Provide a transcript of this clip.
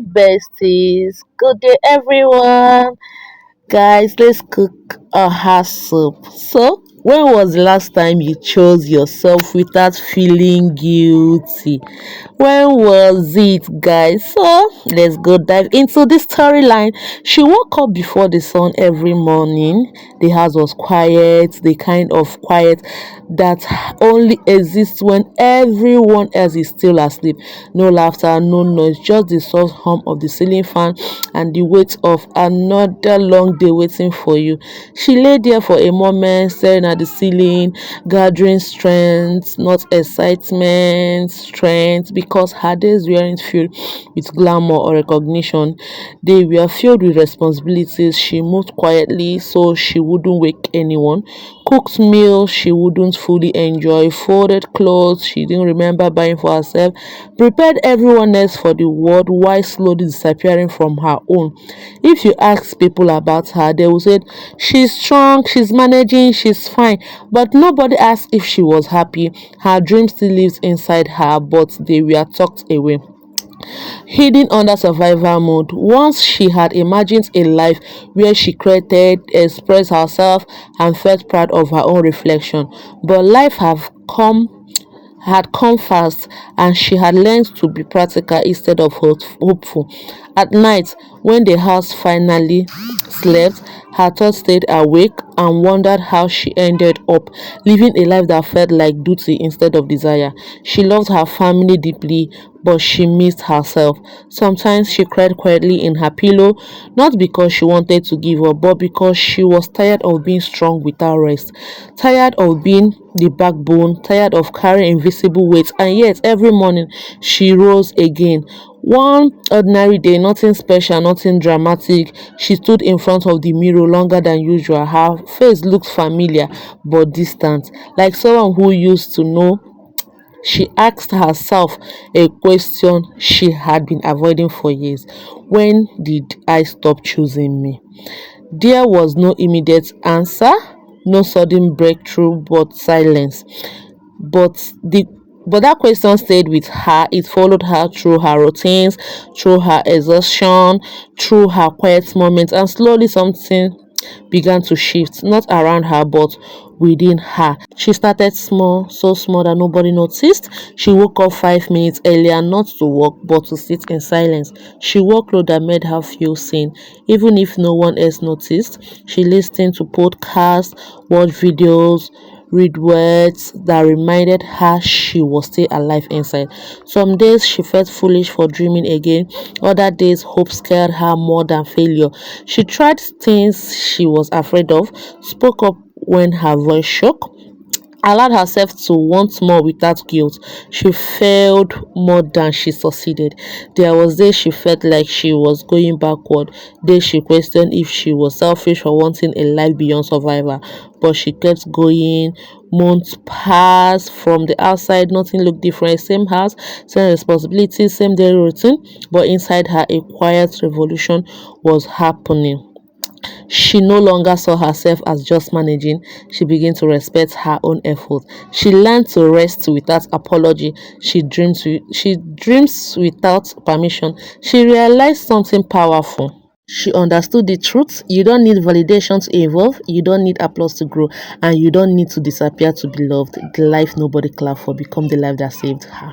besties. Good day, everyone. Guys, let's cook a hot soup. So, when was the last time you chose yourself without feeling guilty? When was it, guys? So, let's go dive into this storyline. She woke up before the sun every morning. The house was quiet, the kind of quiet that only exists when everyone else is still asleep. No laughter, no noise, just the soft hum of the ceiling fan and the weight of another long day waiting for you. She lay there for a moment, staring at the ceiling, gathering strength, not excitement, strength, because her days weren't filled with glamour or recognition. They were filled with responsibilities. She moved quietly so she wouldn't wake anyone, cooked meals she wouldn't fully enjoy, folded clothes she didn't remember buying for herself, prepared everyone else for the world while slowly disappearing from her own. If you ask people about her, they will say she's strong, she's managing, she's fine, but nobody asked if she was happy. Her dream still lives inside her, but they were tucked away, hidden under survival mode. Once she had imagined a life where she created, expressed herself, and felt proud of her own reflection. But life had come fast, and she had learned to be practical instead of hopeful. At night, when the house finally slept, her thoughts stayed awake and wondered how she ended up living a life that felt like duty instead of desire. She loved her family deeply, but she missed herself. Sometimes she cried quietly in her pillow, not because she wanted to give up, but because she was tired of being strong without rest, tired of being the backbone, tired of carrying invisible weights. And yet, every morning she rose again. One ordinary day, nothing special, nothing dramatic. She stood in front of the mirror longer than usual. Her face looked familiar but distant, like someone who used to know. She asked herself a question she had been avoiding for years. When did I stop choosing me? There was no immediate answer, no sudden breakthrough, but silence. But the but that question stayed with her. It followed her through her routines, through her exhaustion, through her quiet moments, and slowly something began to shift, not around her but within her. She started small, so small that nobody noticed. She woke up 5 minutes earlier, not to walk but to sit in silence. She wore clothes that made her feel seen, even if no one else noticed. She listened to podcasts, watched videos, read words that reminded her she was still alive inside. Some days she felt foolish for dreaming again, other days hope scared her more than failure. She tried things she was afraid of, spoke up when her voice shook, allowed herself to want more without guilt. She failed more than she succeeded. There was days she felt like she was going backward. Days she questioned if she was selfish for wanting a life beyond survival. But she kept going. Months passed. From the outside, nothing looked different. Same house, same responsibilities, same daily routine. But inside her, a quiet revolution was happening. She no longer saw herself as just managing. She began to respect her own effort. She learned to rest without apology. She dreams without permission. She realized something powerful. She understood the truth. You don't need validation to evolve. You don't need applause to grow. And you don't need to disappear to be loved. The life nobody clapped for become the life that saved her.